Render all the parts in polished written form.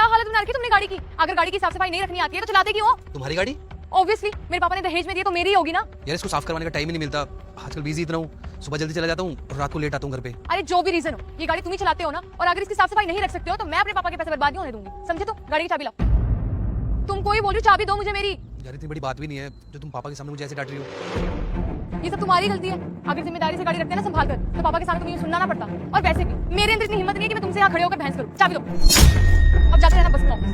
हालत बना रखी तुमने गाड़ी की। अगर गाड़ी की साफ सफाई नहीं रखनी आती है तो चलाते क्यों हो? तुम्हारी गाड़ी? ऑब्वियसली मेरे पापा ने दहेज में दिया तो मेरी ही होगी ना। यार इसको साफ करवाने का टाइम ही नहीं मिलता, आजकल बिजी इतना हूँ। सुबह जल्दी चला जाता हूँ और रात को लेट आता हूँ घर पे। अरे जो भी रीजन हो, ये गाड़ी तुम ही चलाते हो ना, और अगर इसकी साफ सफाई नहीं रख सकते हो तो मैं अपने पापा के पैसे बर्बाद नहीं होने दूंगी, समझे? तो गाड़ी की चाबी लाओ। तुम कोई बोल रही हो चाबी दो मुझे मेरी। यार इतनी बड़ी बात भी नहीं है जो तुम पापा के सामने मुझे ऐसे डांट रही हो। ये सब तुम्हारी गलती है। अगर जिम्मेदारी से गाड़ी रखते हैं ना संभाल कर, तो पापा के सामने तुम्हें सुनना ना पड़ता। और वैसे भी मेरे अंदर इतनी हिम्मत नहीं है कि मैं तुमसे यहाँ खड़े होकर बहस करूँ। चाबी दो, अब जाते रहना बस में ऑफिस।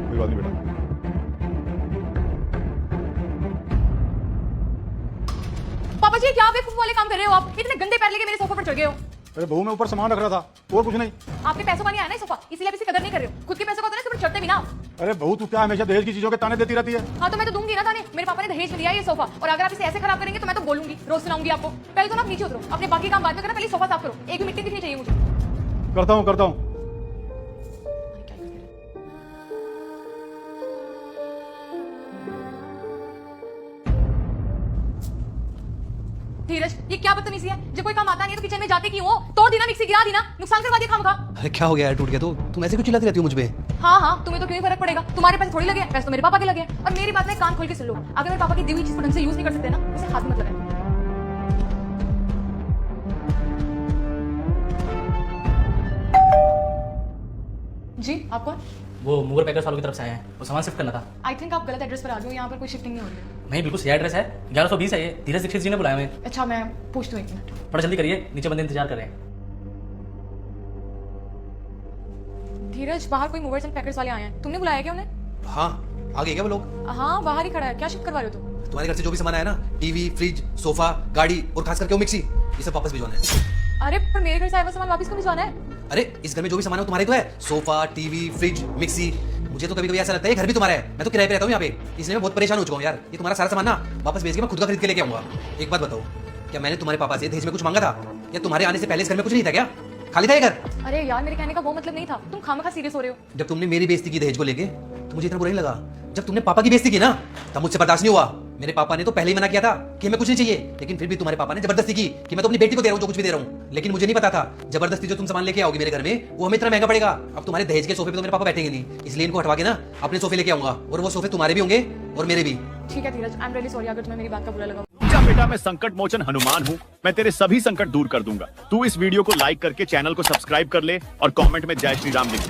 कोई बात नहीं बेटा। पापा जी क्या बेवकूफ वाले काम कर रहे हो आप? इतने गंदे पैर लेके मेरे सोफे पर चढ़ गए हो। अरे बहू मैं ऊपर सामान रख रहा था और कुछ नहीं। आपके पैसों का नहीं आया ना सोफा, इसीलिए आप इसकी कदर नहीं कर रहे हो। खुद के पैसों का तो ना इस पर चढ़ते भी ना। अरे बहू तू क्या हमेशा दहेज की चीजों के ताने देती रहती है? हाँ तो मैं तो दूंगी ना ताने। मेरे पापा ने दहेज में दिया है ये सोफा, और अगर आप इसे ऐसे खराब करेंगे तो मैं तो बोलूंगी, रोज सुनाऊंगी आपको। पहले तो ना आप नीचे उतरो, अपने बाकी काम बाद में करना, पहले सोफा साफ करो। एक भी मिट्टी दिखनी चाहिए मुझे। करता हूँ। धीरज ये क्या बदतमीजी है? जब कोई काम आता नहीं है तो किचन में जाते क्यों हो? तोड़ दी ना मिक्सी, गिरा दी ना, नुकसान करवा दिया खामखा। अरे क्या हो गया यार, टूट गया तो तुम ऐसे क्यों चिल्लाती रहती हो मुझ पे? हाँ तुम्हें तो क्यों ही फर्क पड़ेगा? तुम्हारे पैसे थोड़ी लगे हैं, पैसे तो मेरे पापा के लगे हैं। और मेरी बात में कान खोल के सुन लो, अगर मेरे पापा की दी हुई चीज को ढंग से यूज नहीं कर सकते ना, उसे हाथ में मत लगाएं। जी आप कौन? वो मूवर पैकर्स वालों की तरफ से आए हैं, वो सामान शिफ्ट करना था। आई थिंक आप गलत एड्रेस पर आ गए हो, यहाँ पर कोई शिफ्टिंग नहीं हो रही। नहीं बिल्कुल सही एड्रेस है, 1120 है ये। धीरज दीक्षित जी ने बुलाया हमें। अच्छा मैं पूछती हूँ, एक मिनट। थोड़ा जल्दी करिए, नीचे बंदे इंतजार कर रहे हैं। धीरज बाहर कोई मूवर्स एंड पैकर्स वाले आए हैं, तुमने बुलाया क्या उन्हें? हाँ आ गए क्या वो लोग? हाँ बाहर ही खड़ा है, क्या शिफ्ट करवा रहे हो तुम? तुम्हारे घर से जो भी सामान आया ना, टीवी, फ्रिज, सोफा, गाड़ी और खास करके वो मिक्सी, ये सब वापस भिजवाना है। अरे पर मेरे घर से आया हुआ सामान वापस क्यों भिजवाना है? अरे इस घर में जो भी सामान है वो तुम्हारे तो है, सोफा, टीवी, फ्रिज, मिक्सी। मुझे तो कभी कभी ऐसा लगता है ये घर भी तुम्हारा है, मैं तो किराए पे रहता हूँ यहाँ पे, इसलिए मैं बहुत परेशान हो चुका हूँ यार। ये तुम्हारा सारा सामान ना वापस भेज के मैं खुद का खरीद के लेके आऊंगा। एक बात बताओ, क्या मैंने तुम्हारे पापा से दहेज में कुछ मांगा था, या तुम्हारे आने से पहले इस घर में कुछ नहीं था क्या? खाली था ये घर? अरे यार मेरे कहने का वो मतलब नहीं था, तुम खामखा सीरियस हो रहे हो। जब तुमने मेरी बेइज्जती की दहेज को लेके तो मुझे इतना बुरा नहीं लगा, जब तुमने पापा की बेइज्जती की ना तब मुझसे बर्दाश्त नहीं हुआ। मेरे पापा ने तो पहले ही मना किया था कि हमें कुछ नहीं चाहिए, लेकिन फिर भी तुम्हारे पापा ने जबरदस्ती की कि मैं तो अपनी बेटी को दे रहा हूँ जो कुछ भी दे रहा हूँ। लेकिन मुझे नहीं पता था जबरदस्ती जो तुम सामान लेके आओगे मेरे घर में वो हमें इतना महंगा पड़ेगा। अब तुम्हारे दहेज के सोफे पे तो मेरे पापा बैठेंगे नहीं, इसलिए इनको हटवा के ना अपने सोफे लेके आऊंगा, और वो सोफे तुम्हारे भी होंगे और मेरे भी। ठीक है धीरज, आई एम रियली सॉरी अगर तुम्हें मेरी बात का बुरा लगा। बेटा मैं संकट मोचन हनुमान हूँ, मैं तेरे सभी संकट दूर कर दूंगा। तू इस वीडियो को लाइक करके चैनल को सब्सक्राइब कर ले और कमेंट में जय श्री राम लिख दे।